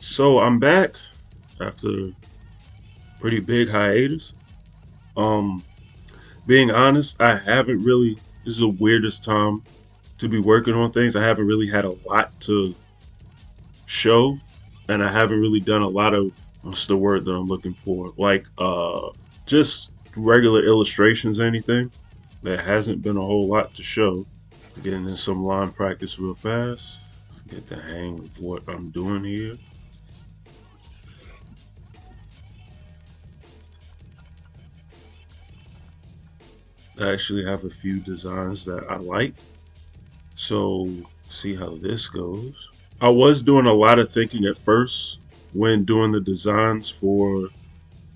So I'm back after a pretty big hiatus. Um, Being honest, I haven't really. This is the weirdest time to be working on things. I haven't really had a lot to show, and I haven't really done a lot of what's the word that I'm looking for? Just regular illustrations, anything. There hasn't been a whole lot to show. Getting in some line practice real fast. Get the hang of what I'm doing here. I actually have a few designs that I like. So, see how this goes. I was doing a lot of thinking at first when doing the designs for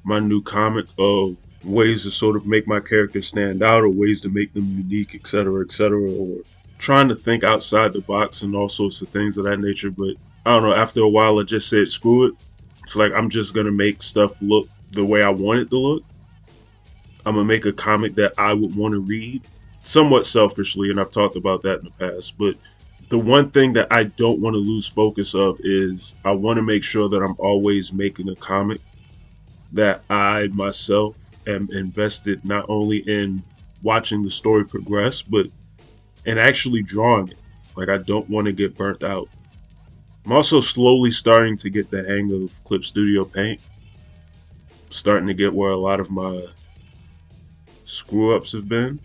my new comic of ways to sort of make my characters stand out or ways to make them unique, etc., or trying to think outside the box and all sorts of things of that nature. But I don't know, after a while, I just said, screw it. It's like I'm just going to make stuff look the way I want it to look. I'm going to make a comic that I would want to read somewhat selfishly, and I've talked about that in the past. But the one thing that I don't want to lose focus of is I want to make sure that I'm always making a comic that I myself am invested not only in watching the story progress, but in actually drawing it. Like, I don't want to get burnt out. I'm also slowly starting to get the hang of Clip Studio Paint. Starting to get where a lot of my screw ups have been.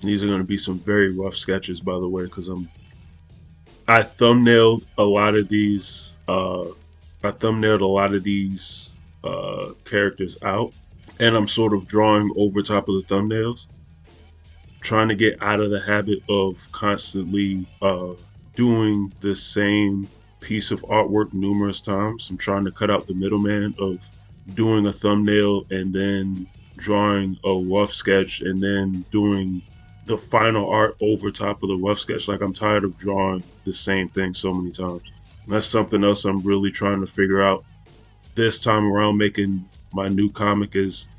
These are going to be some very rough sketches, by the way, because I thumbnailed a lot of these. Characters out, and I'm sort of drawing over top of the thumbnails, trying to get out of the habit of constantly doing the same piece of artwork numerous times. I'm trying to cut out the middleman of doing a thumbnail and then drawing a rough sketch and then doing the final art over top of the rough sketch. Like, I'm tired of drawing the same thing so many times. And that's something else I'm really trying to figure out this time around, making my new comic, is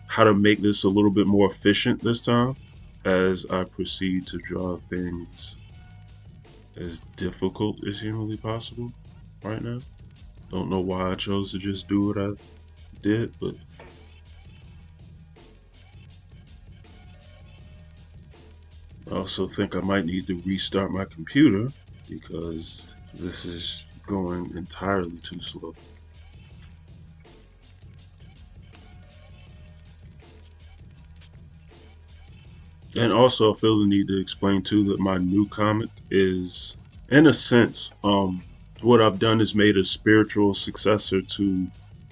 how to make this a little bit more efficient this time as I proceed to draw things as difficult as humanly possible right now. Don't know why I chose to just do what I did, but I also think I might need to restart my computer because this is going entirely too slow. And also, I feel the need to explain too that my new comic is, in a sense, what I've done is made a spiritual successor to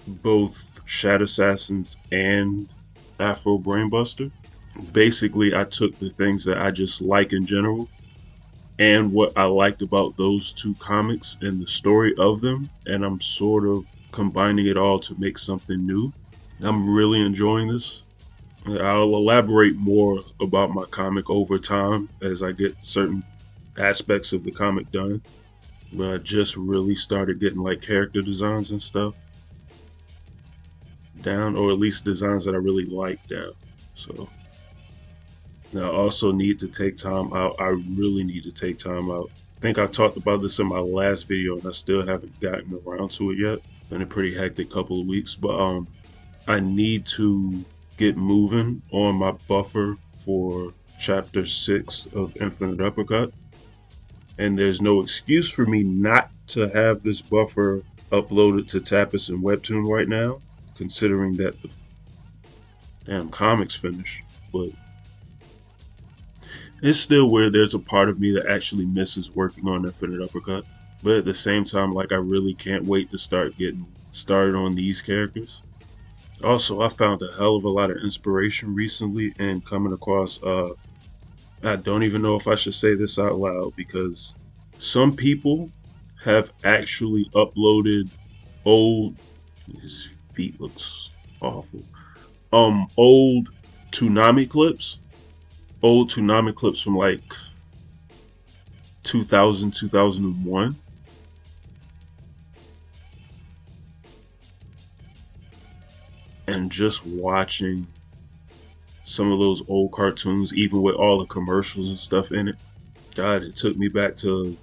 both Shadow Assassins and Afro Brainbuster. Basically, I took the things that I just like in general and what I liked about those two comics and the story of them, and I'm sort of combining it all to make something new. I'm really enjoying this. I'll elaborate more about my comic over time as I get certain aspects of the comic done. But I just really started getting like character designs and stuff down, or at least designs that I really like down. So now I also need to take time out. I really need to take time out. I think I talked about this in my last video and I still haven't gotten around to it yet. Been a pretty hectic couple of weeks, but I need to get moving on my buffer for chapter 6 of Infinite Uppercut. And there's no excuse for me not to have this buffer uploaded to Tapas and Webtoon right now, considering that the damn comic's finished. But it's still weird. There's a part of me that actually misses working on Infinite Uppercut. But at the same time, like, I really can't wait to start getting started on these characters. Also, I found a hell of a lot of inspiration recently in coming across, I don't even know if I should say this out loud, because some people have actually uploaded old, his feet looks awful, old Toonami clips, from like 2000, 2001. And just watching some of those old cartoons, even with all the commercials and stuff in it, God, it took me back to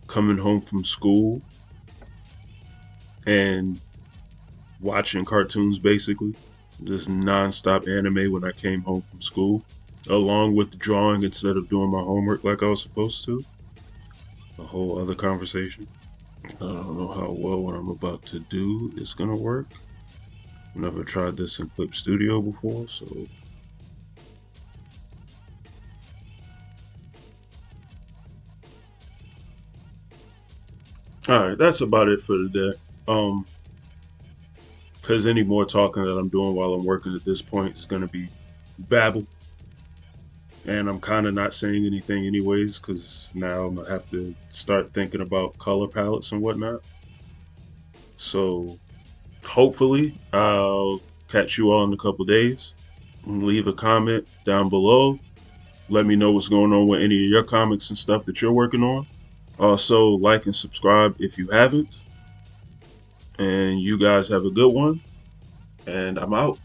coming home from school and watching cartoons basically. Just non-stop anime when I came home from school, along with drawing instead of doing my homework like I was supposed to. A whole other conversation. I don't know how well what I'm about to do is gonna work. Never tried this in Clip Studio before, so alright, that's about it for today. Um, because any more talking that I'm doing while I'm working at this point is gonna be babble, and I'm kind of not saying anything anyways, because now I'm gonna have to start thinking about color palettes and whatnot. So hopefully, I'll catch you all in a couple days. Leave a comment down below. Let me know what's going on with any of your comics and stuff that you're working on. Also, like and subscribe if you haven't. And you guys have a good one. And I'm out.